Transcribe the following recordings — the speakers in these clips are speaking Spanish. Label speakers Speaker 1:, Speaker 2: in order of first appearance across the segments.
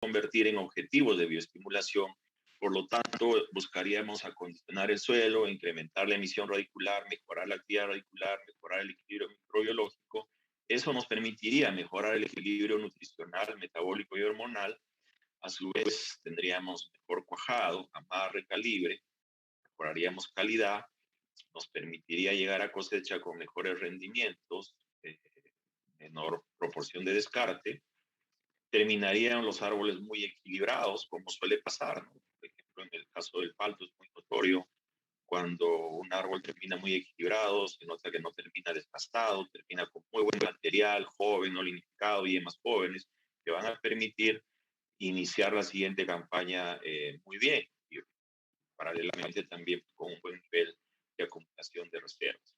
Speaker 1: convertir en objetivos de bioestimulación. Por lo tanto, buscaríamos acondicionar el suelo, incrementar la emisión radicular, mejorar la actividad radicular, mejorar el equilibrio microbiológico. Eso nos permitiría mejorar el equilibrio nutricional, metabólico y hormonal. A su vez, tendríamos mejor cuajado, amarre, calibre, mejoraríamos calidad, nos permitiría llegar a cosecha con mejores rendimientos, menor proporción de descarte, terminarían los árboles muy equilibrados, como suele pasar, ¿no? Por ejemplo, en el caso del palto es muy notorio cuando un árbol termina muy equilibrado, se nota que no termina desgastado, termina con muy buen material, joven, no lignificado y demás jóvenes, que van a permitir iniciar la siguiente campaña muy bien y paralelamente también con un buen nivel de acumulación de reservas.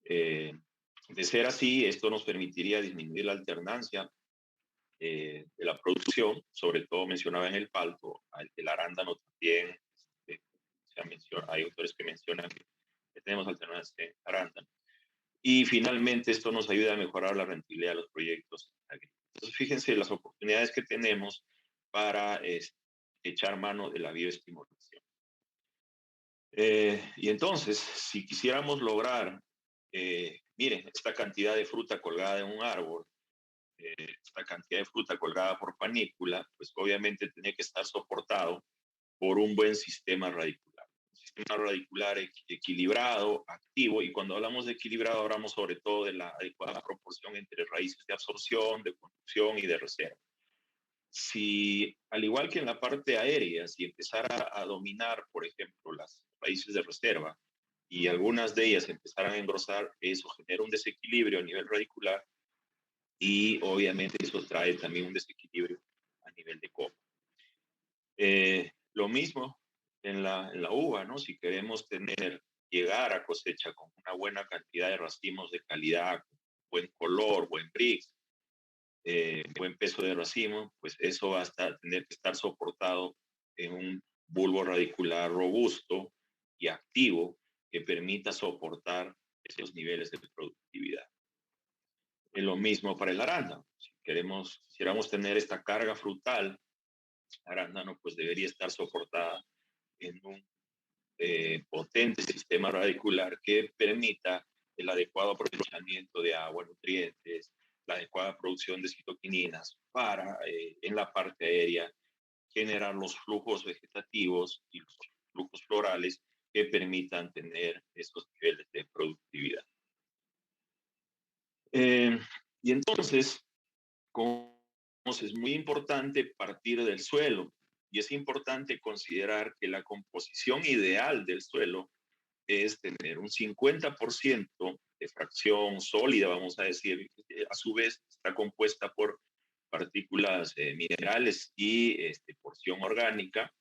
Speaker 1: De ser así, esto nos permitiría disminuir la alternancia de la producción, sobre todo mencionaba en el palto, el arándano también, hay autores que mencionan que tenemos alternancia en arándano. Y finalmente esto nos ayuda a mejorar la rentabilidad de los proyectos agrícolas. Entonces fíjense las oportunidades que tenemos para echar mano de la bioestimulación. Y entonces, si quisiéramos lograr, miren, esta cantidad de fruta colgada en un árbol, esta cantidad de fruta colgada por panícula, pues obviamente tiene que estar soportado por un buen sistema radicular. Un sistema radicular equilibrado, activo, y cuando hablamos de equilibrado hablamos sobre todo de la adecuada proporción entre raíces de absorción, de conducción y de reserva. Si, al igual que en la parte aérea, si empezara a dominar, por ejemplo, las raíces de reserva y algunas de ellas empezaran a engrosar, eso genera un desequilibrio a nivel radicular y obviamente eso trae también un desequilibrio a nivel de copa. Lo mismo en la uva, ¿no? Si queremos llegar a cosecha con una buena cantidad de racimos de calidad, buen color, buen brix, buen peso de racimo, pues eso va a tener que estar soportado en un bulbo radicular robusto y activo que permita soportar esos niveles de productividad. Es lo mismo para el arándano. Si quisiéramos tener esta carga frutal, arándano pues debería estar soportada en un potente sistema radicular que permita el adecuado aprovechamiento de agua, nutrientes, la adecuada producción de citoquininas para, en la parte aérea, generar los flujos vegetativos y los flujos florales que permitan tener esos niveles de productividad. Y entonces, como es muy importante partir del suelo y es importante considerar que la composición ideal del suelo es tener un 50% de fracción sólida, vamos a decir, a su vez está compuesta por partículas minerales y porción orgánica,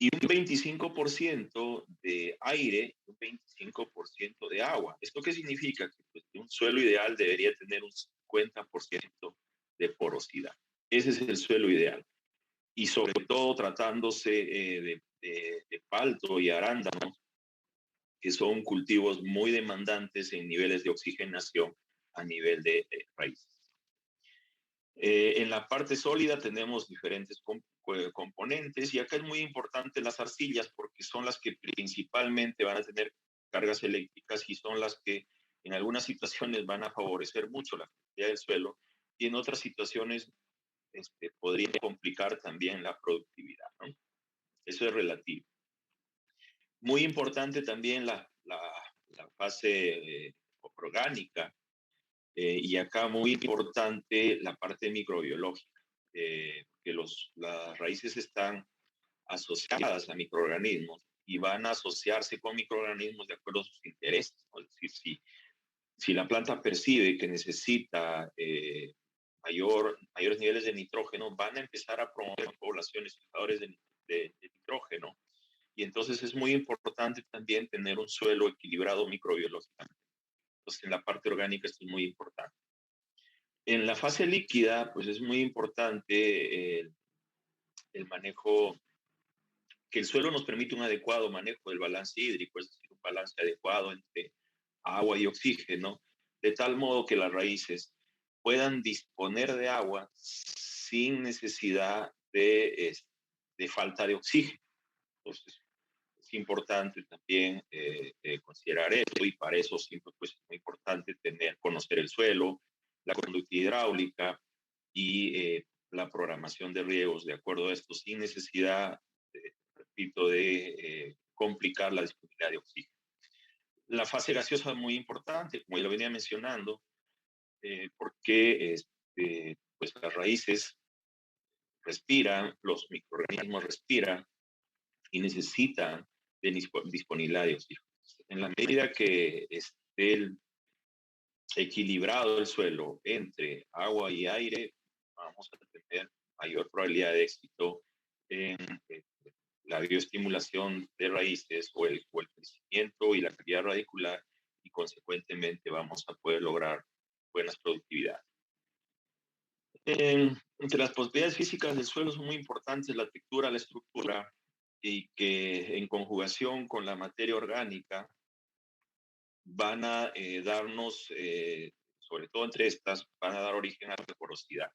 Speaker 1: y un 25% de aire, un 25% de agua. ¿Esto qué significa? Que pues, un suelo ideal debería tener un 50% de porosidad. Ese es el suelo ideal. Y sobre todo tratándose de palto y arándano, que son cultivos muy demandantes en niveles de oxigenación a nivel de raíces. En la parte sólida tenemos diferentes componentes y acá es muy importante las arcillas porque son las que principalmente van a tener cargas eléctricas y son las que en algunas situaciones van a favorecer mucho la fertilidad del suelo y en otras situaciones podría complicar también la productividad, ¿no? Eso es relativo. Muy importante también la fase orgánica y acá muy importante la parte microbiológica, que las raíces están asociadas a microorganismos y van a asociarse con microorganismos de acuerdo a sus intereses, ¿no? Es decir, si la planta percibe que necesita mayores niveles de nitrógeno, van a empezar a promover poblaciones fijadores de nitrógeno. Y entonces es muy importante también tener un suelo equilibrado microbiológicamente. Entonces en la parte orgánica esto es muy importante. En la fase líquida, pues es muy importante el manejo, que el suelo nos permite un adecuado manejo del balance hídrico, es decir, un balance adecuado entre agua y oxígeno, de tal modo que las raíces puedan disponer de agua sin necesidad de falta de oxígeno. Entonces, es importante también considerar esto, y para eso siempre pues, es muy importante conocer el suelo, la conductividad hidráulica y la programación de riegos de acuerdo a esto, sin necesidad, repito, de complicar la disponibilidad de oxígeno. La fase gaseosa es muy importante, como ya lo venía mencionando, porque pues las raíces respiran, los microorganismos respiran y necesitan de disponibilidad de oxígeno. En la medida que esté equilibrado el suelo entre agua y aire, vamos a tener mayor probabilidad de éxito en la bioestimulación de raíces o el crecimiento y la actividad radicular, y consecuentemente vamos a poder lograr buenas productividades. Entre las propiedades físicas del suelo son muy importantes la textura, la estructura, y que en conjugación con la materia orgánica van a darnos, sobre todo entre estas, van a dar origen a la porosidad,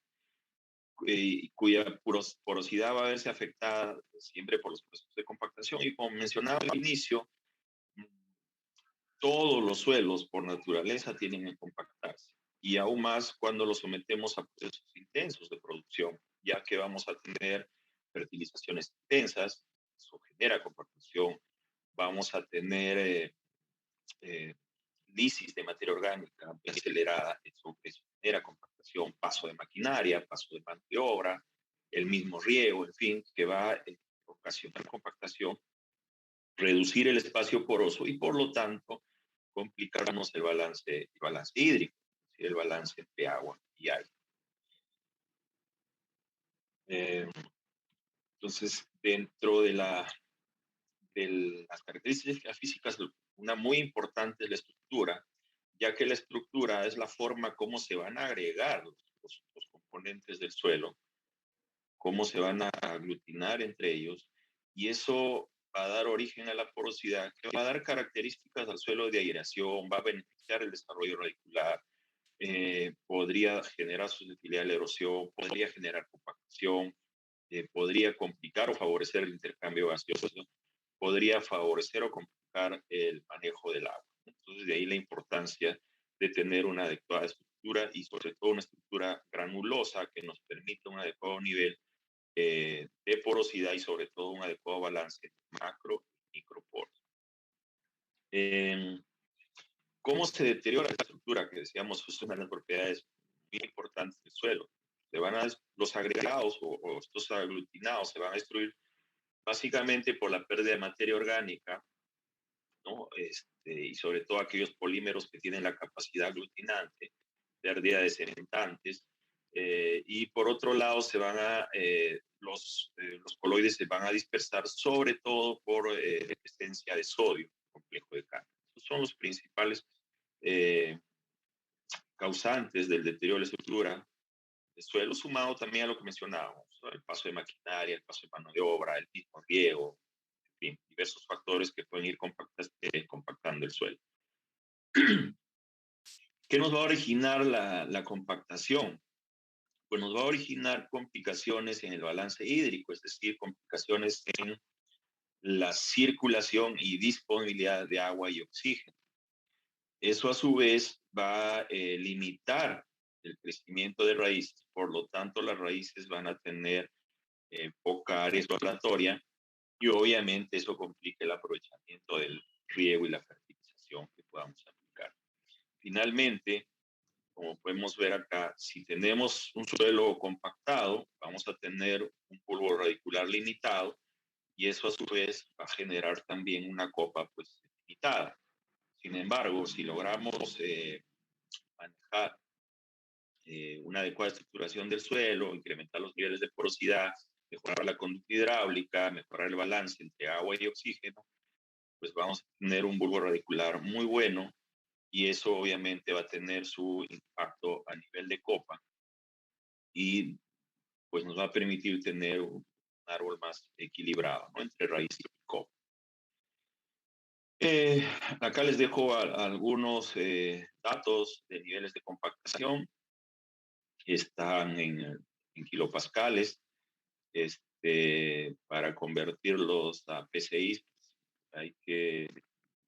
Speaker 1: cuya porosidad va a verse afectada siempre por los procesos de compactación. Y como mencionaba al inicio, todos los suelos por naturaleza tienen que compactarse, y aún más cuando los sometemos a procesos intensos de producción, ya que vamos a tener fertilizaciones intensas, eso genera compactación, vamos a tener lisis de materia orgánica acelerada, eso genera compactación, paso de maquinaria, paso de mano de obra, el mismo riego, en fin, que va a ocasionar compactación, reducir el espacio poroso y por lo tanto complicarnos el balance hídrico, el balance entre agua y aire. Entonces, dentro de las características físicas, una muy importante es la estructura, ya que la estructura es la forma como se van a agregar los componentes del suelo, cómo se van a aglutinar entre ellos, y eso va a dar origen a la porosidad, que va a dar características al suelo de aireación, va a beneficiar el desarrollo radicular, podría generar susceptibilidad a la erosión, podría generar compactación, podría complicar o favorecer el intercambio gaseoso, podría favorecer o complicar el manejo del agua. Entonces, de ahí la importancia de tener una adecuada estructura, y sobre todo una estructura granulosa que nos permita un adecuado nivel de porosidad y sobre todo un adecuado balance entre macro y microporos. ¿Cómo se deteriora la estructura? Que decíamos, es una de las propiedades muy importantes del suelo. Los agregados o estos aglutinados se van a destruir básicamente por la pérdida de materia orgánica, ¿no? Y sobre todo aquellos polímeros que tienen la capacidad aglutinante, pérdida de cementantes, y por otro lado los coloides se van a dispersar sobre todo por presencia de sodio, complejo de Cantor. Esos son los principales causantes del deterioro de la estructura del suelo, sumado también a lo que mencionábamos, ¿no? El paso de maquinaria, el paso de mano de obra, el mismo riego, en fin, diversos factores que pueden ir compactando el suelo. ¿Qué nos va a originar la compactación? Pues nos va a originar complicaciones en el balance hídrico, es decir, complicaciones en la circulación y disponibilidad de agua y oxígeno. Eso a su vez va a limitar el crecimiento de raíces, por lo tanto las raíces van a tener poca área exploratoria, y obviamente eso complica el aprovechamiento del riego y la fertilización que podamos aplicar. Finalmente, como podemos ver acá, si tenemos un suelo compactado, vamos a tener un bulbo radicular limitado, y eso a su vez va a generar también una copa pues limitada. Sin embargo, si logramos manejar una adecuada estructuración del suelo, incrementar los niveles de porosidad, mejorar la conductividad hidráulica, mejorar el balance entre agua y oxígeno, pues vamos a tener un bulbo radicular muy bueno, y eso obviamente va a tener su impacto a nivel de copa, y pues nos va a permitir tener un árbol más equilibrado, ¿no? Entre raíz y copa. Acá les dejo algunos datos de niveles de compactación. Están en en kilopascales. Para convertirlos a PCI hay que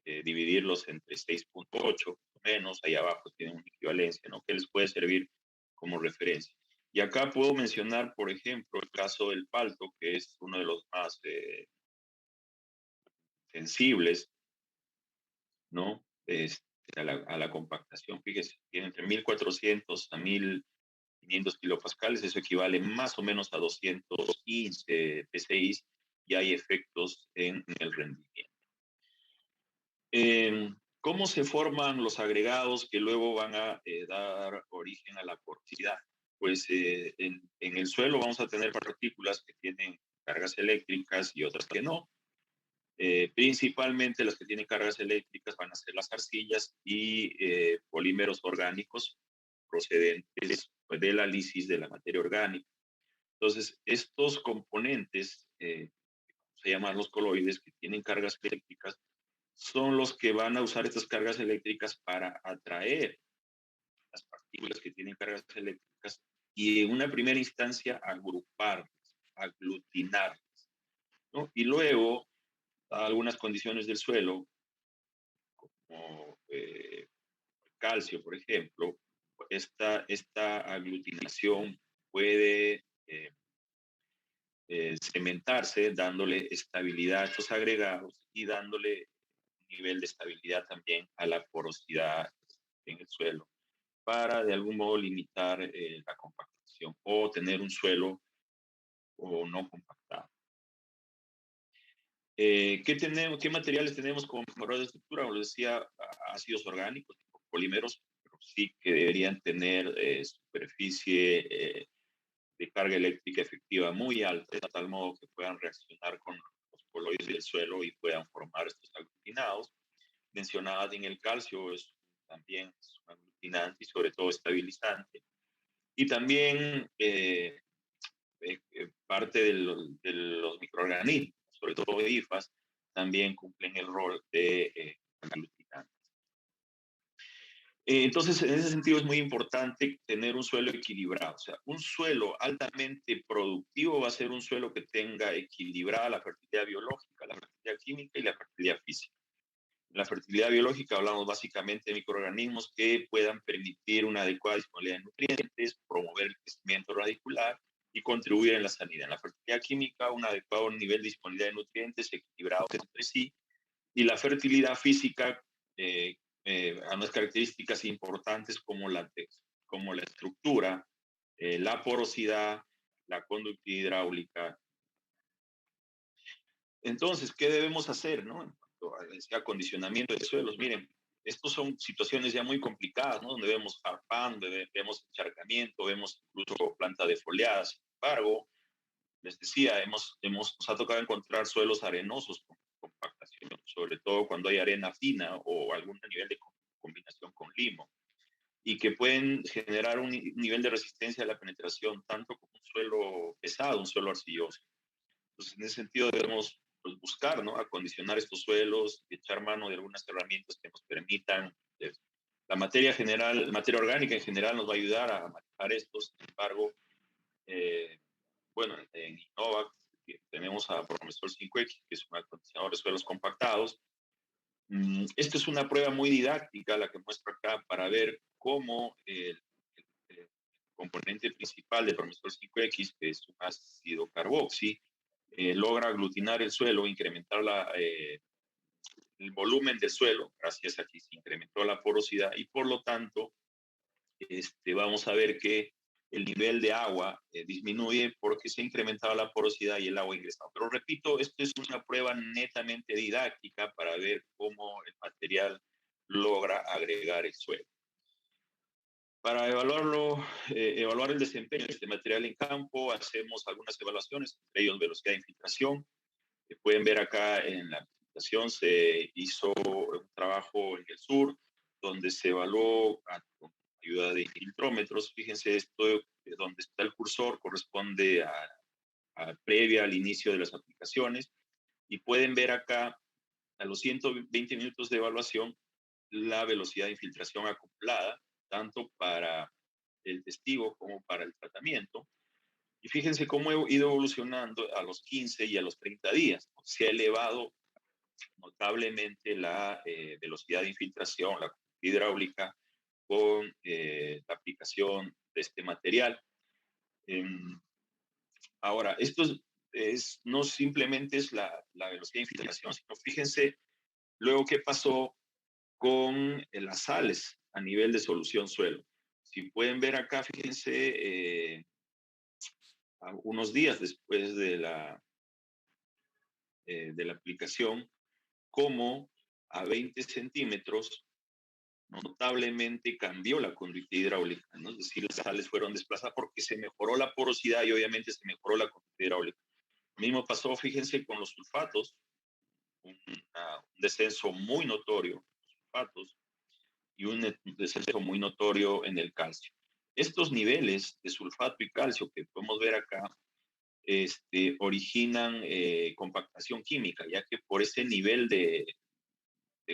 Speaker 1: dividirlos entre 6.8 menos, ahí abajo tienen una equivalencia, ¿no? Que les puede servir como referencia. Y acá puedo mencionar, por ejemplo, el caso del palto, que es uno de los más sensibles, ¿no? A la compactación. Fíjese, tiene entre 1400 a 1500 kilopascales, eso equivale más o menos a 215 PSI y hay efectos en el rendimiento. ¿Cómo se forman los agregados que luego van a dar origen a la porosidad? Pues en el suelo vamos a tener partículas que tienen cargas eléctricas y otras que no. Principalmente las que tienen cargas eléctricas van a ser las arcillas y polímeros orgánicos procedentes pues, de la lisis de la materia orgánica. Entonces, estos componentes, se llaman los coloides, que tienen cargas eléctricas, son los que van a usar estas cargas eléctricas para atraer las partículas que tienen cargas eléctricas y en una primera instancia agruparlas, aglutinarlas, ¿no? Y luego, a algunas condiciones del suelo, como calcio, por ejemplo, esta aglutinación puede cementarse dándole estabilidad a estos agregados y dándole nivel de estabilidad también a la porosidad en el suelo para de algún modo limitar la compactación o tener un suelo o no compactado. ¿Qué materiales tenemos como mejoradores de estructura? Como les decía, ácidos orgánicos, polímeros, pero sí que deberían tener superficie de carga eléctrica efectiva muy alta, de tal modo que puedan reaccionar con los coloides del suelo y puedan formar estos aglutinados. Mencionaba en el calcio, también es un aglutinante y sobre todo estabilizante. Y también parte de los microorganismos, sobre todo IFAS, también cumplen el rol de aglutinantes. Entonces, en ese sentido es muy importante tener un suelo equilibrado. O sea, un suelo altamente productivo va a ser un suelo que tenga equilibrada la fertilidad biológica, la fertilidad química y la fertilidad física. En la fertilidad biológica hablamos básicamente de microorganismos que puedan permitir una adecuada disponibilidad de nutrientes, promover el crecimiento radicular y contribuir en la sanidad. En la fertilidad química, un adecuado nivel de disponibilidad de nutrientes equilibrados entre sí. Y la fertilidad física, a unas características importantes como la estructura, la porosidad, la conductividad hidráulica. Entonces, ¿qué debemos hacer, no? En cuanto a ese acondicionamiento de suelos, miren, estas son situaciones ya muy complicadas, ¿no? Donde vemos farpán, donde vemos encharcamiento, vemos incluso planta defoliada. Sin embargo, les decía, nos ha tocado encontrar suelos arenosos con compactación, sobre todo cuando hay arena fina o algún nivel de combinación con limo, y que pueden generar un nivel de resistencia a la penetración, tanto como un suelo pesado, un suelo arcilloso. Entonces, en ese sentido debemos pues, buscar, ¿no? Acondicionar estos suelos, echar mano de algunas herramientas que nos permitan. La materia general, materia orgánica en general nos va a ayudar a manejar estos. Sin embargo, bueno, en Innova tenemos a Promesol 5X, que es un acondicionador de suelos compactados. Esta es una prueba muy didáctica, la que muestro acá, para ver cómo el componente principal de Promesol 5X, que es un ácido carboxi, logra aglutinar el suelo, incrementar el volumen del suelo, gracias a que se incrementó la porosidad y por lo tanto vamos a ver que el nivel de agua disminuye porque se ha incrementado la porosidad y el agua ingresado. Pero repito, esto es una prueba netamente didáctica para ver cómo el material logra agregar el suelo. Para evaluar el desempeño de este material en campo, hacemos algunas evaluaciones, entre ellos velocidad de infiltración. Pueden ver acá en la presentación se hizo un trabajo en el sur donde se evaluó con ayuda de filtrómetros. Fíjense, esto donde está el cursor corresponde previa al inicio de las aplicaciones y pueden ver acá a los 120 minutos de evaluación la velocidad de infiltración acoplada tanto para el testigo como para el tratamiento. Y fíjense cómo he ido evolucionando a los 15 y a los 30 días. Se ha elevado notablemente la velocidad de infiltración, la hidráulica, con la aplicación de este material. Em, Ahora, no simplemente es la velocidad de infiltración, sino fíjense luego qué pasó con las sales a nivel de solución suelo. Si pueden ver acá, fíjense, unos días después de la aplicación, cómo a 20 centímetros notablemente cambió la conducta hidráulica, ¿no? Es decir, las sales fueron desplazadas porque se mejoró la porosidad y obviamente se mejoró la conducta hidráulica. Lo mismo pasó, fíjense, con los sulfatos, un descenso muy notorio en los sulfatos y un descenso muy notorio en el calcio. Estos niveles de sulfato y calcio que podemos ver acá originan compactación química, ya que por ese nivel de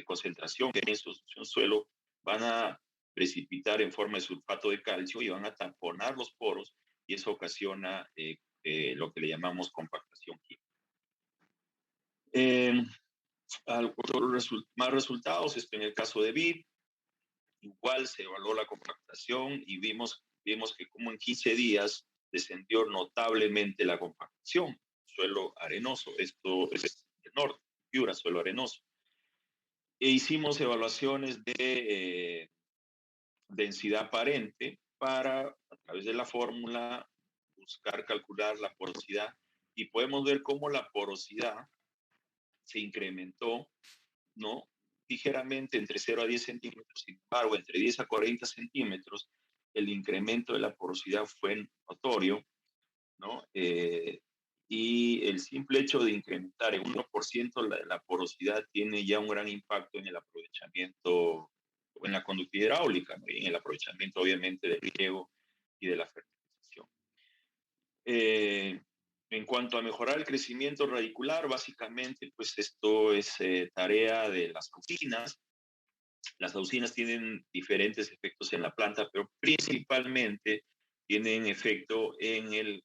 Speaker 1: concentración que hay en solución suelo van a precipitar en forma de sulfato de calcio y van a taponar los poros y eso ocasiona lo que le llamamos compactación química. Eh, Más resultados, en el caso de BID, igual se evaluó la compactación y vimos que como en 15 días descendió notablemente la compactación, suelo arenoso, esto es el norte, Piura, suelo arenoso. E hicimos evaluaciones de densidad aparente para, a través de la fórmula, buscar calcular la porosidad y podemos ver cómo la porosidad se incrementó, ¿no? Ligeramente entre 0 a 10 centímetros, sin embargo, entre 10 a 40 centímetros, el incremento de la porosidad fue notorio, ¿no? Y el simple hecho de incrementar en 1% la porosidad tiene ya un gran impacto en el aprovechamiento, en la conducta hidráulica, ¿no? Y en el aprovechamiento, obviamente, del riego y de la fertilización. En cuanto a mejorar el crecimiento radicular, básicamente, pues esto es tarea de las auxinas. Las auxinas tienen diferentes efectos en la planta, pero principalmente tienen efecto en el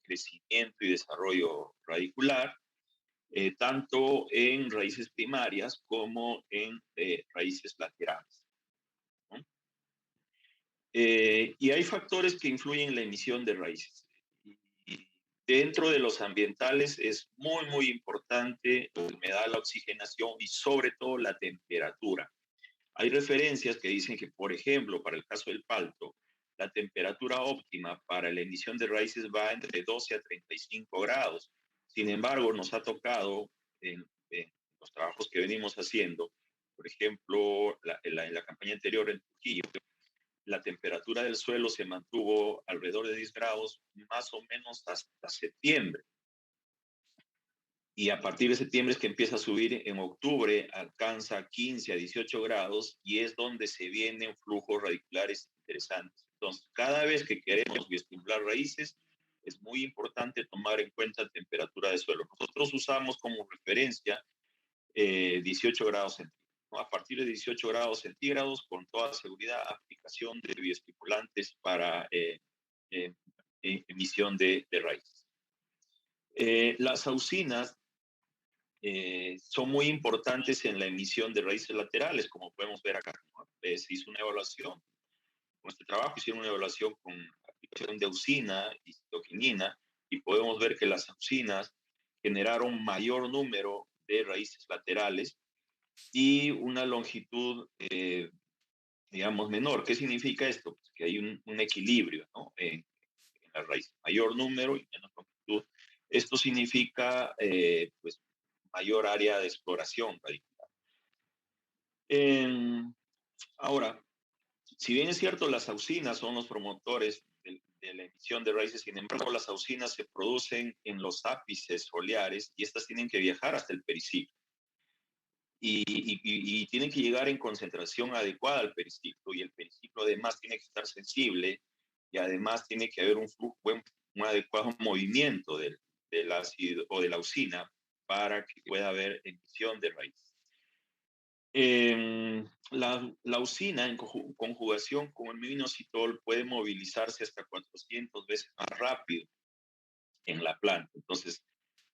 Speaker 1: crecimiento y desarrollo radicular, tanto en raíces primarias como en raíces laterales, ¿no? Y hay factores que influyen en la emisión de raíces. Y dentro de los ambientales es muy, muy importante la humedad, la oxigenación y sobre todo la temperatura. Hay referencias que dicen que, por ejemplo, para el caso del palto, la temperatura óptima para la emisión de raíces va entre 12 a 35 grados. Sin embargo, nos ha tocado en los trabajos que venimos haciendo, por ejemplo, en la campaña anterior en Trujillo, la temperatura del suelo se mantuvo alrededor de 10 grados más o menos hasta septiembre. Y a partir de septiembre es que empieza a subir, en octubre alcanza 15 a 18 grados y es donde se vienen flujos radiculares interesantes. Entonces, cada vez que queremos estimular raíces, es muy importante tomar en cuenta la temperatura de suelo. Nosotros usamos como referencia 18 grados centígrados, ¿no? A partir de 18 grados centígrados, con toda seguridad, aplicación de bioestimulantes para emisión de raíces. Las auxinas son muy importantes en la emisión de raíces laterales, como podemos ver acá, ¿no? Se hizo una evaluación, con este trabajo hicieron una evaluación con aplicación de auxina y citoquinina, y podemos ver que las auxinas generaron mayor número de raíces laterales y una longitud, digamos, menor. ¿Qué significa esto? Pues que hay un equilibrio, ¿no? En la raíz, mayor número y menos longitud. Esto significa, pues, mayor área de exploración radicular. Ahora, si bien es cierto, las auxinas son los promotores de la emisión de raíces, sin embargo, las auxinas se producen en los ápices foliares y estas tienen que viajar hasta el periciclo. Y tienen que llegar en concentración adecuada al periciclo, y el periciclo además tiene que estar sensible y además tiene que haber un adecuado movimiento del ácido o de la auxina para que pueda haber emisión de raíz. La auxina en conjugación con el minoxidil puede movilizarse hasta 400 veces más rápido en la planta. Entonces,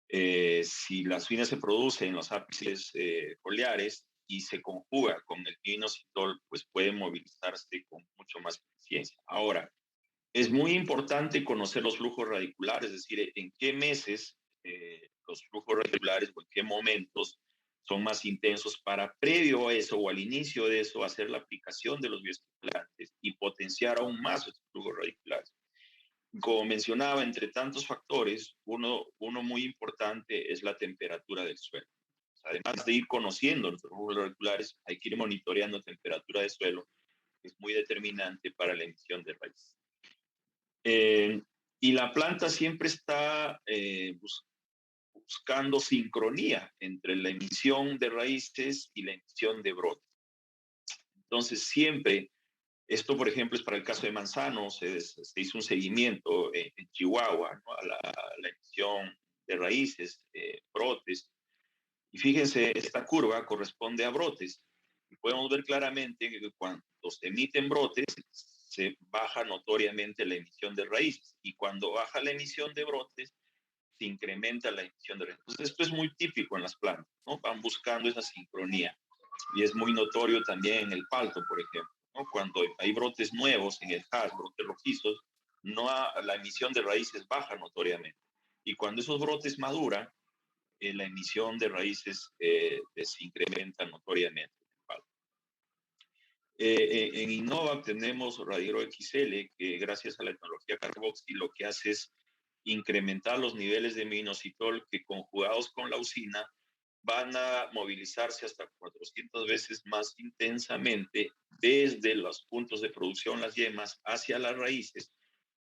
Speaker 1: si la suina se produce en los ápices foliares y se conjuga con el inositol, pues puede movilizarse con mucho más eficiencia. Ahora, es muy importante conocer los flujos radiculares, es decir, en qué meses los flujos radiculares o en qué momentos son más intensos para previo a eso o al inicio de eso hacer la aplicación de los bioestimulantes y potenciar aún más esos flujos radiculares. Como mencionaba, entre tantos factores, uno muy importante es la temperatura del suelo. Además de ir conociendo los flujos radiculares, hay que ir monitoreando temperatura de suelo, que es muy determinante para la emisión de raíces. Y la planta siempre está buscando sincronía entre la emisión de raíces y la emisión de brotes. Entonces, siempre, esto por ejemplo es para el caso de manzano, se hizo un seguimiento en Chihuahua, ¿no? a la emisión de raíces, brotes. Y fíjense, esta curva corresponde a brotes. Y podemos ver claramente que cuando se emiten brotes, se baja notoriamente la emisión de raíces. Y cuando baja la emisión de brotes, se incrementa la emisión de raíces. Entonces, esto es muy típico en las plantas, ¿no? Van buscando esa sincronía. Y es muy notorio también en el palto, por ejemplo, ¿no? Cuando hay brotes nuevos en el haz, brotes rojizos, la emisión de raíces baja notoriamente. Y cuando esos brotes maduran, la emisión de raíces se incrementa notoriamente. En Innova tenemos Radiero XL, que gracias a la tecnología Carboxy lo que hace es incrementar los niveles de minoxidil que conjugados con la usina van a movilizarse hasta 400 veces más intensamente desde los puntos de producción, las yemas, hacia las raíces,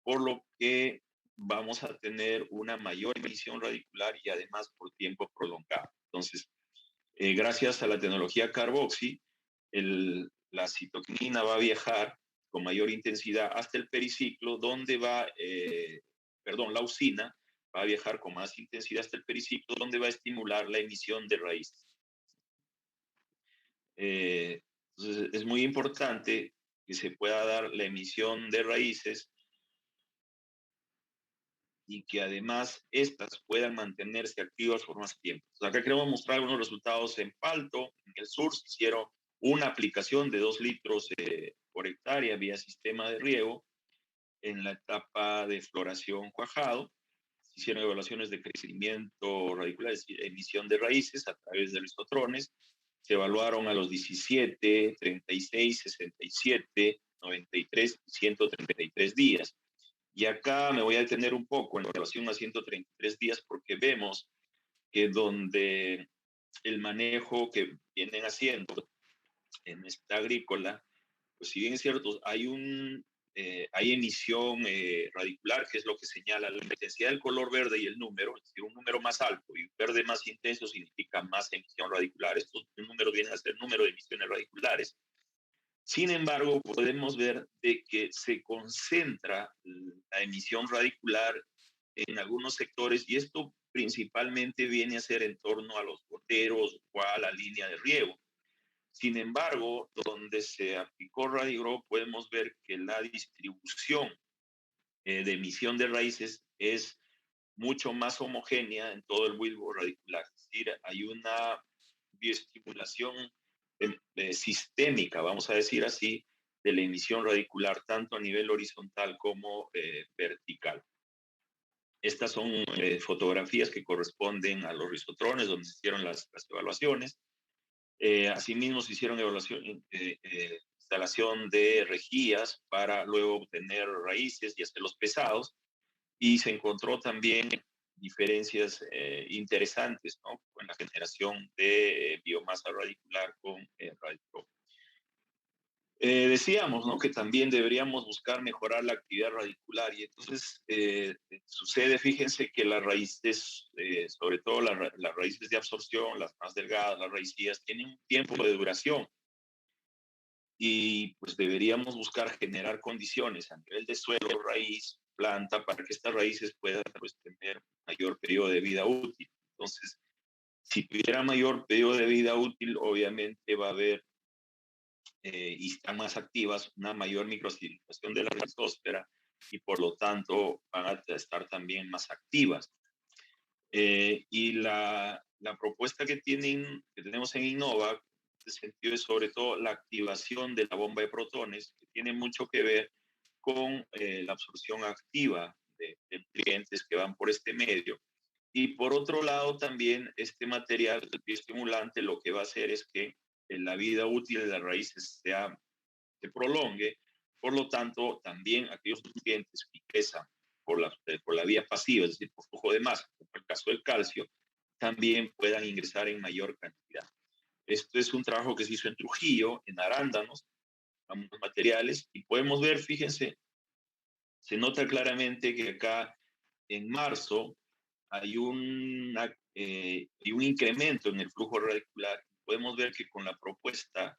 Speaker 1: por lo que vamos a tener una mayor emisión radicular y además por tiempo prolongado. Entonces, gracias a la tecnología Carboxy, la citoquinina va a viajar con mayor intensidad hasta el periciclo, donde la usina va a viajar con más intensidad hasta el periciclo, donde va a estimular la emisión de raíces. Entonces, es muy importante que se pueda dar la emisión de raíces y que además estas puedan mantenerse activas por más tiempo. Acá queremos mostrar algunos resultados en Palto. En el sur se hicieron una aplicación de 2 litros por hectárea vía sistema de riego en la etapa de floración cuajado. Se hicieron evaluaciones de crecimiento radicular, es decir, emisión de raíces a través de rizotrones. Se evaluaron a los 17, 36, 67, 93 y 133 días. Y acá me voy a detener un poco en relación a 133 días porque vemos que donde el manejo que vienen haciendo en esta agrícola, pues si bien es cierto, hay emisión radicular, que es lo que señala la intensidad del color verde y el número, es decir, un número más alto y un verde más intenso significa más emisión radicular. Estos números vienen a ser el número de emisiones radiculares. Sin embargo, podemos ver de que se concentra la emisión radicular en algunos sectores y esto principalmente viene a ser en torno a los goteros o a la línea de riego. Sin embargo, donde se aplicó Radigrow, podemos ver que la distribución de emisión de raíces es mucho más homogénea en todo el bulbo radicular. Es decir, hay una bioestimulación sistémica, vamos a decir así, de la emisión radicular, tanto a nivel horizontal como vertical. Estas son fotografías que corresponden a los rizotrones, donde se hicieron las evaluaciones. Asimismo, se hicieron instalación de rejillas para luego obtener raíces y hacer los pesados. Y se encontró también diferencias interesantes, ¿no? Con la generación de biomasa radicular con Radigrow. Decíamos, ¿no? Que también deberíamos buscar mejorar la actividad radicular y entonces sucede, fíjense que las raíces, sobre todo las raíces de absorción, las más delgadas, las raicillas, tienen un tiempo de duración y pues deberíamos buscar generar condiciones a nivel de suelo, raíz, planta, para que estas raíces puedan pues, tener mayor periodo de vida útil. Entonces, si tuviera mayor periodo de vida útil, obviamente va a haber y están más activas, una mayor microacidificación de la rizósfera y por lo tanto van a estar también más activas. Y la propuesta que tenemos en Innova, en este sentido, es sobre todo la activación de la bomba de protones, que tiene mucho que ver con la absorción activa de nutrientes que van por este medio. Y por otro lado, también este material bioestimulante lo que va a hacer es que la vida útil de las raíces se prolongue. Por lo tanto, también aquellos nutrientes que ingresan por la vía pasiva, es decir, por flujo de masa, como el caso del calcio, también puedan ingresar en mayor cantidad. Esto es un trabajo que se hizo en Trujillo, en arándanos, ambos materiales, y podemos ver, fíjense, se nota claramente que acá en marzo hay un incremento en el flujo radicular. Podemos ver que con la propuesta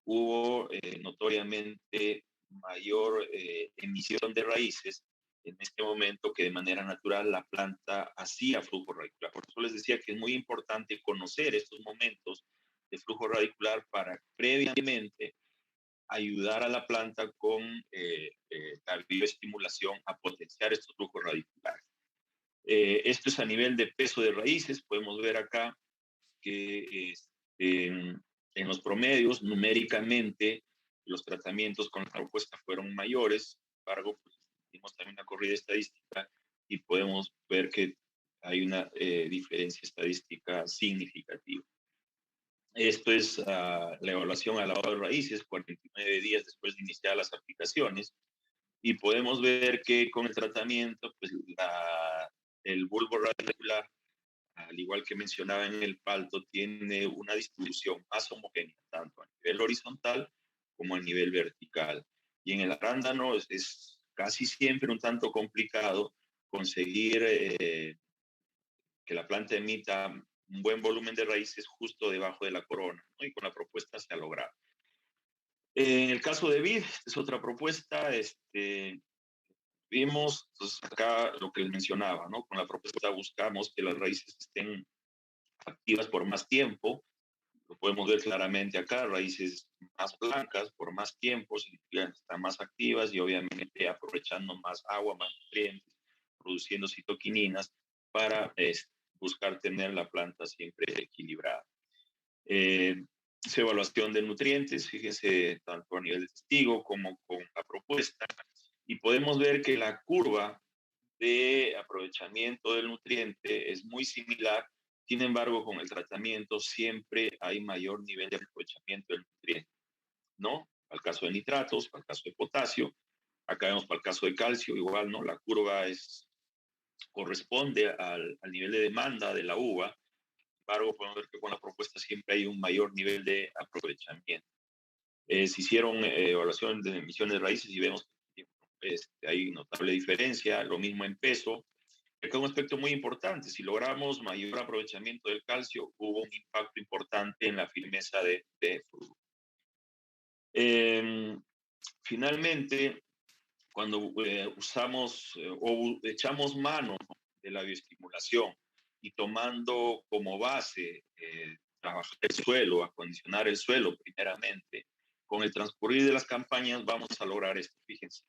Speaker 1: hubo notoriamente mayor emisión de raíces en este momento que de manera natural la planta hacía flujo radicular. Por eso les decía que es muy importante conocer estos momentos de flujo radicular para previamente ayudar a la planta con la bioestimulación a potenciar estos flujos radiculares. Esto es a nivel de peso de raíces. Podemos ver acá que en los promedios, numéricamente, los tratamientos con la propuesta fueron mayores. Sin embargo, pues, hicimos también una corrida estadística y podemos ver que hay una diferencia estadística significativa. Esto es la evaluación al lavado de raíces, 49 días después de iniciar las aplicaciones. Y podemos ver que con el tratamiento, pues el bulbo radicular, al igual que mencionaba en el palto, tiene una distribución más homogénea, tanto a nivel horizontal como a nivel vertical. Y en el arándano es casi siempre un tanto complicado conseguir que la planta emita un buen volumen de raíces justo debajo de la corona, ¿no? Y con la propuesta se ha logrado. En el caso de vid, es otra propuesta, vimos entonces, acá lo que les mencionaba, ¿no? Con la propuesta buscamos que las raíces estén activas por más tiempo. Lo podemos ver claramente acá, raíces más blancas por más tiempo, significan que están más activas y obviamente aprovechando más agua, más nutrientes, produciendo citoquininas para buscar tener la planta siempre equilibrada. Esa evaluación de nutrientes, fíjense, tanto a nivel de testigo como con la propuesta, y podemos ver que la curva de aprovechamiento del nutriente es muy similar. Sin embargo, con el tratamiento siempre hay mayor nivel de aprovechamiento del nutriente, ¿no? Para el caso de nitratos, para el caso de potasio, acá vemos para el caso de calcio, igual, ¿no? La curva corresponde al nivel de demanda de la uva. Sin embargo, podemos ver que con la propuesta siempre hay un mayor nivel de aprovechamiento. Se hicieron evaluación de emisiones de raíces y vemos que hay notable diferencia, lo mismo en peso. Acá un aspecto muy importante, si logramos mayor aprovechamiento del calcio, hubo un impacto importante en la firmeza de fruto. Finalmente, cuando usamos o echamos mano de la bioestimulación y tomando como base trabajar el suelo, acondicionar el suelo primeramente, con el transcurrir de las campañas vamos a lograr esto, fíjense.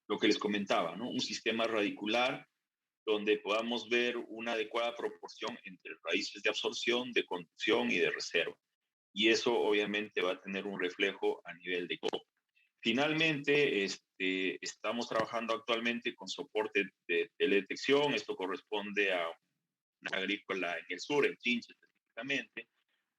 Speaker 1: Lo que les comentaba, ¿no? Un sistema radicular donde podamos ver una adecuada proporción entre raíces de absorción, de conducción y de reserva. Y eso obviamente va a tener un reflejo a nivel de copa. Finalmente, estamos trabajando actualmente con soporte de teledetección. Esto corresponde a una agrícola en el sur, en Chincha específicamente,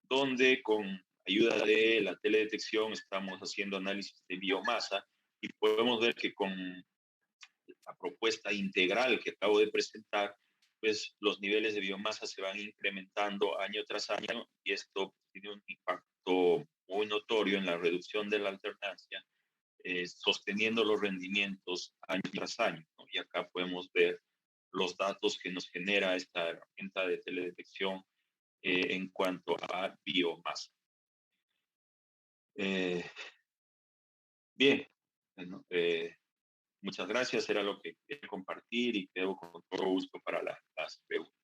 Speaker 1: donde con ayuda de la teledetección estamos haciendo análisis de biomasa y podemos ver que con la propuesta integral que acabo de presentar, pues los niveles de biomasa se van incrementando año tras año y esto tiene un impacto muy notorio en la reducción de la alternancia, sosteniendo los rendimientos año tras año, ¿no? Y acá podemos ver los datos que nos genera esta herramienta de teledetección en cuanto a biomasa. Bien, bueno, muchas gracias, era lo que quería compartir y quedo con todo gusto para las preguntas.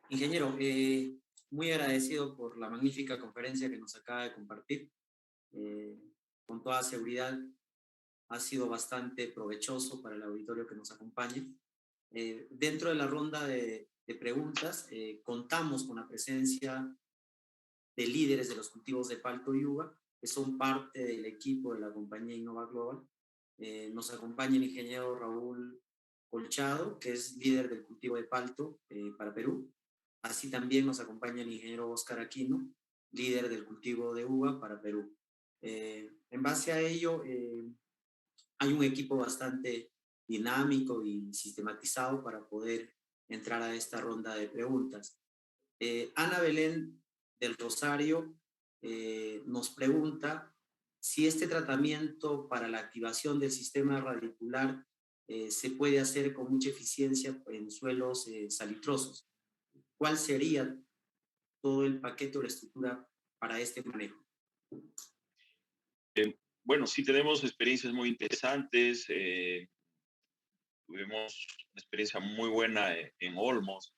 Speaker 2: Ingeniero, muy agradecido por la magnífica conferencia que nos acaba de compartir. con toda seguridad ha sido bastante provechoso para el auditorio que nos acompaña. Dentro de la ronda de preguntas, contamos con la presencia de líderes de los cultivos de palto y uva, que son parte del equipo de la compañía Innova Global. Nos acompaña el ingeniero Raúl Colchado, que es líder del cultivo de palto para Perú. Así también nos acompaña el ingeniero Oscar Aquino, líder del cultivo de uva para Perú. En base a ello, hay un equipo bastante dinámico y sistematizado para poder entrar a esta ronda de preguntas. Ana Belén del Rosario nos pregunta si este tratamiento para la activación del sistema radicular se puede hacer con mucha eficiencia en suelos salitrosos. ¿Cuál sería todo el paquete o la estructura para este manejo?
Speaker 1: Bueno, sí tenemos experiencias muy interesantes. Tuvimos una experiencia muy buena en Olmos,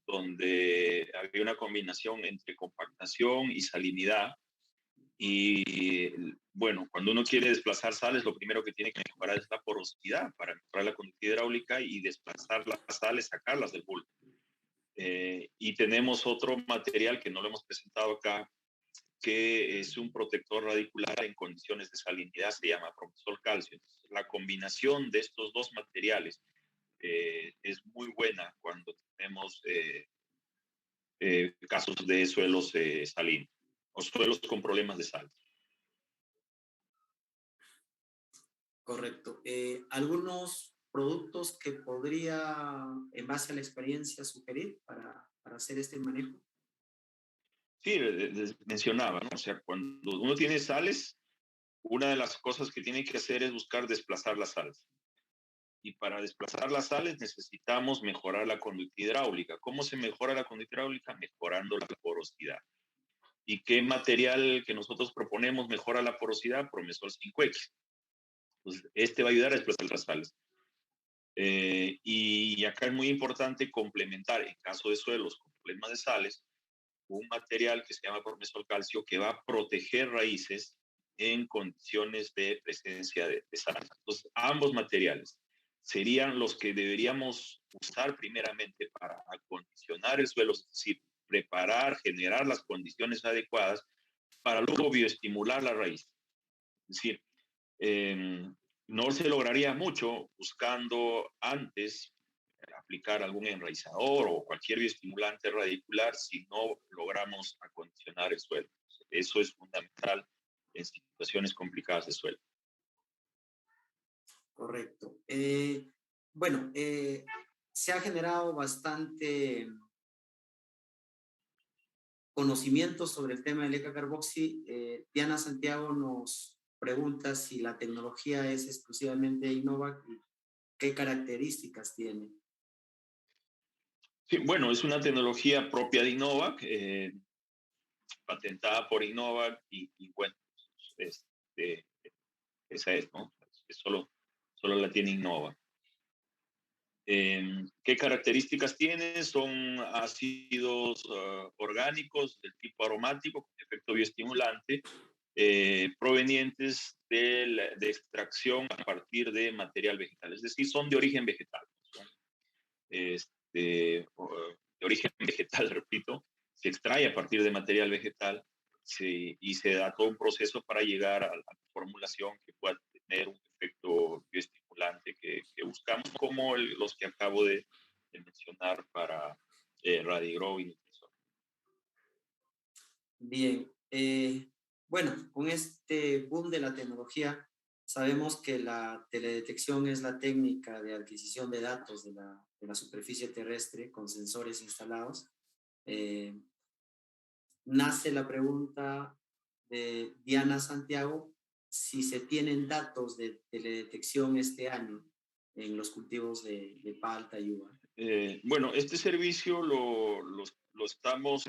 Speaker 1: donde había una combinación entre compactación y salinidad. Y bueno, cuando uno quiere desplazar sales, lo primero que tiene que mejorar es la porosidad para mejorar la conductividad hidráulica y desplazar las sales, sacarlas del bulbo. Y tenemos otro material que no lo hemos presentado acá, que es un protector radicular en condiciones de salinidad, se llama Promesol Calcio. La combinación de estos dos materiales es muy buena cuando tenemos casos de suelos salinos o suelos con problemas de sal.
Speaker 2: Correcto. ¿Algunos productos que podría, en base a la experiencia, sugerir para hacer este manejo?
Speaker 1: Sí, mencionaba, ¿no? O sea, cuando uno tiene sales, una de las cosas que tiene que hacer es buscar desplazar las sales. Y para desplazar las sales necesitamos mejorar la conductividad hidráulica. ¿Cómo se mejora la conductividad hidráulica? Mejorando la porosidad. ¿Y qué material que nosotros proponemos mejora la porosidad? Promesol 5X. Pues este va a ayudar a desplazar las sales. Y acá es muy importante complementar, en caso de suelos con problemas de sales, un material que se llama Promesol Calcio que va a proteger raíces en condiciones de presencia de sal. Entonces, ambos materiales serían los que deberíamos usar primeramente para acondicionar el suelo, es decir, preparar, generar las condiciones adecuadas para luego bioestimular la raíz. Es decir, no se lograría mucho buscando antes aplicar algún enraizador o cualquier bioestimulante radicular si no logramos acondicionar el suelo. Eso es fundamental en situaciones complicadas de suelo.
Speaker 2: Correcto. Bueno, se ha generado bastante conocimiento sobre el tema del ECA-carboxy. Diana Santiago nos pregunta si la tecnología es exclusivamente de Innovac y qué características tiene.
Speaker 1: Sí, bueno, es una tecnología propia de Innovac, patentada por Innovac y bueno, este, esa es, ¿no? Solo la tiene Innovac. ¿Qué características tiene? Son ácidos orgánicos del tipo aromático con efecto bioestimulante, provenientes de extracción a partir de material vegetal, es decir, son de origen vegetal. Son, de origen vegetal, repito, se extrae a partir de material vegetal y se da todo un proceso para llegar a la formulación que pueda tener un efecto bioestimulante que buscamos, como los que acabo de mencionar para Radigrow y Nutrisol.
Speaker 2: Bien, bueno, con este boom de la tecnología, sabemos que la teledetección es la técnica de adquisición de datos de la superficie terrestre con sensores instalados. Nace la pregunta de Diana Santiago si se tienen datos de teledetección este año en los cultivos de palta y uva.
Speaker 1: Bueno, este servicio lo estamos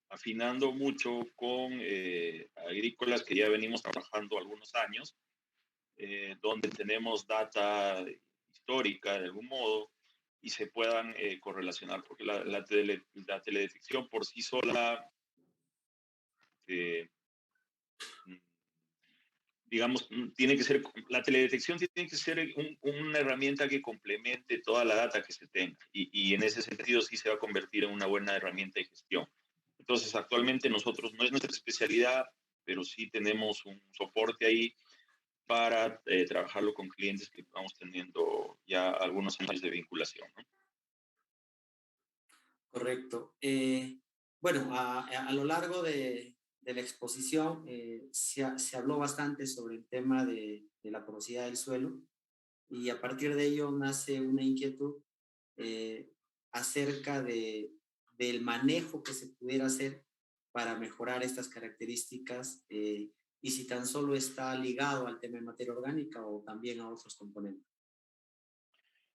Speaker 1: afinando mucho con agrícolas que ya venimos trabajando algunos años, donde tenemos data histórica de algún modo y se puedan correlacionar, porque la teledetección por sí sola digamos, tiene que ser, la teledetección tiene que ser una herramienta que complemente toda la data que se tenga y en ese sentido sí se va a convertir en una buena herramienta de gestión. Entonces, actualmente nosotros no es nuestra especialidad, pero sí tenemos un soporte ahí para trabajarlo con clientes que vamos teniendo ya algunos años de vinculación, ¿no?
Speaker 2: Correcto. Bueno, a lo largo de la exposición se habló bastante sobre el tema de la porosidad del suelo y a partir de ello nace una inquietud eh, acerca del manejo que se pudiera hacer para mejorar estas características y si tan solo está ligado al tema de materia orgánica o también a otros componentes.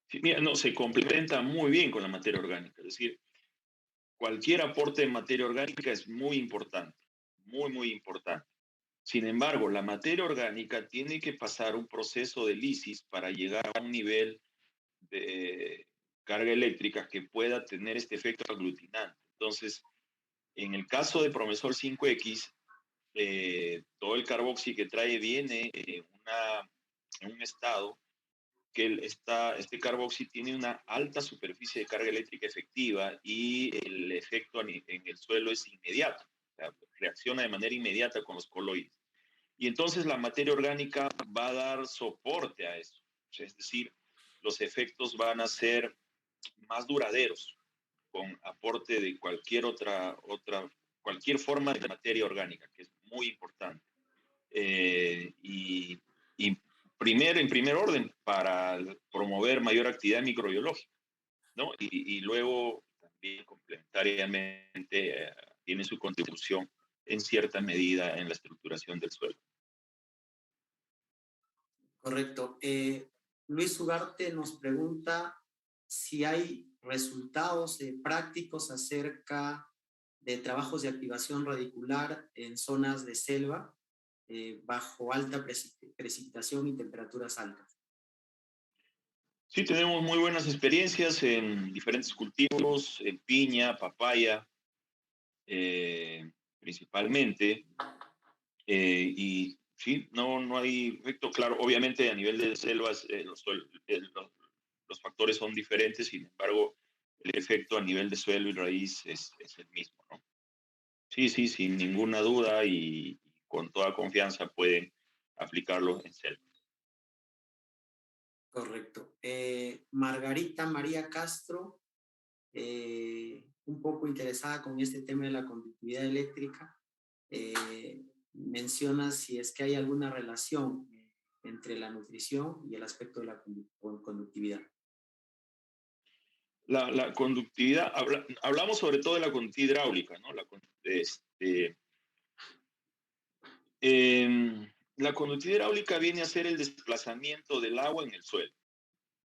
Speaker 1: Sí, mira, no, se complementa muy bien con la materia orgánica, es decir, cualquier aporte de materia orgánica es muy importante, muy, muy importante. Sin embargo, la materia orgánica tiene que pasar un proceso de lisis para llegar a un nivel de carga eléctrica que pueda tener este efecto aglutinante. Entonces, en el caso de Promesol 5X, todo el carboxi que trae viene en un estado que este carboxi tiene una alta superficie de carga eléctrica efectiva y el efecto en el suelo es inmediato, o sea, reacciona de manera inmediata con los coloides. Y entonces la materia orgánica va a dar soporte a eso, o sea, es decir, los efectos van a ser más duraderos con aporte de cualquier forma de materia orgánica, que es muy importante. Y en primer orden, para promover mayor actividad microbiológica, ¿no? Y luego también complementariamente tiene su contribución en cierta medida en la estructuración del suelo.
Speaker 2: Correcto. Luis Ugarte nos pregunta si hay resultados prácticos acerca de trabajos de activación radicular en zonas de selva bajo alta precipitación y temperaturas altas.
Speaker 1: Sí, tenemos muy buenas experiencias en diferentes cultivos, en piña, papaya, eh, principalmente. Y sí, no hay efecto claro. Obviamente a nivel de selvas los factores son diferentes, sin embargo, el efecto a nivel de suelo y raíz es el mismo, ¿no? Sí, sí, sin ninguna duda y con toda confianza pueden aplicarlo en selva.
Speaker 2: Correcto. Margarita María Castro, un poco interesada con este tema de la conductividad eléctrica, menciona si es que hay alguna relación entre la nutrición y el aspecto de la conductividad.
Speaker 1: La conductividad, hablamos sobre todo de la conductividad hidráulica, ¿no? La conductividad hidráulica viene a ser el desplazamiento del agua en el suelo.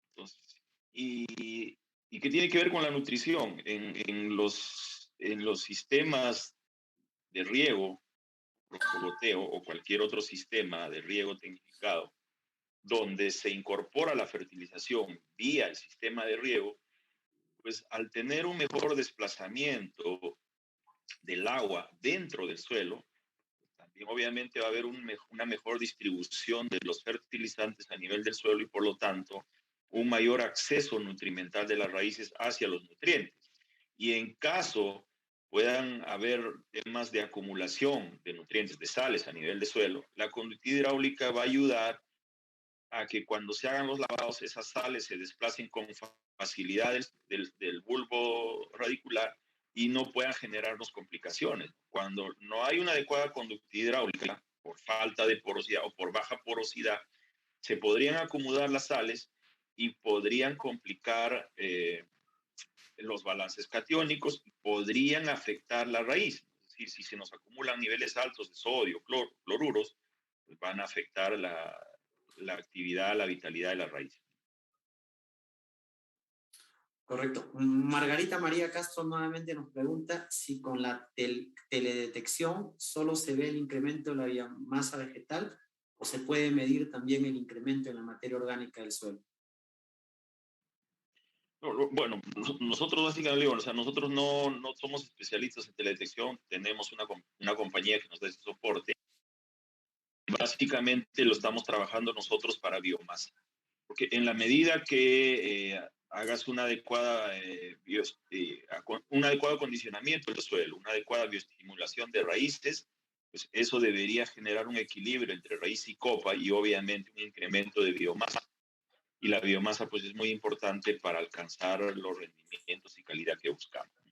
Speaker 1: Entonces, y que tiene que ver con la nutrición en los sistemas de riego, goteo o cualquier otro sistema de riego tecnificado, donde se incorpora la fertilización vía el sistema de riego, pues al tener un mejor desplazamiento del agua dentro del suelo, también obviamente va a haber una mejor distribución de los fertilizantes a nivel del suelo y por lo tanto un mayor acceso nutrimental de las raíces hacia los nutrientes. Y en caso puedan haber temas de acumulación de nutrientes, de sales a nivel de suelo, la conductividad hidráulica va a ayudar a que cuando se hagan los lavados esas sales se desplacen con facilidad del bulbo radicular y no puedan generarnos complicaciones. Cuando no hay una adecuada conductividad hidráulica, por falta de porosidad o por baja porosidad, se podrían acumular las sales y podrían complicar los balances catiónicos y podrían afectar la raíz. Es decir, si se nos acumulan niveles altos de sodio, cloruros, pues van a afectar la actividad, la vitalidad de la raíz.
Speaker 2: Correcto. Margarita María Castro nuevamente nos pregunta si con la teledetección solo se ve el incremento de la biomasa vegetal o se puede medir también el incremento en la materia orgánica del suelo.
Speaker 1: Bueno, nosotros básicamente, o sea, nosotros no somos especialistas en teledetección, tenemos una compañía que nos da ese soporte Básicamente lo estamos trabajando nosotros para biomasa, porque en la medida que hagas una adecuada, un adecuado acondicionamiento del suelo, una adecuada bioestimulación de raíces, pues eso debería generar un equilibrio entre raíz y copa y obviamente un incremento de biomasa. Y la biomasa pues es muy importante para alcanzar los rendimientos y calidad que buscamos.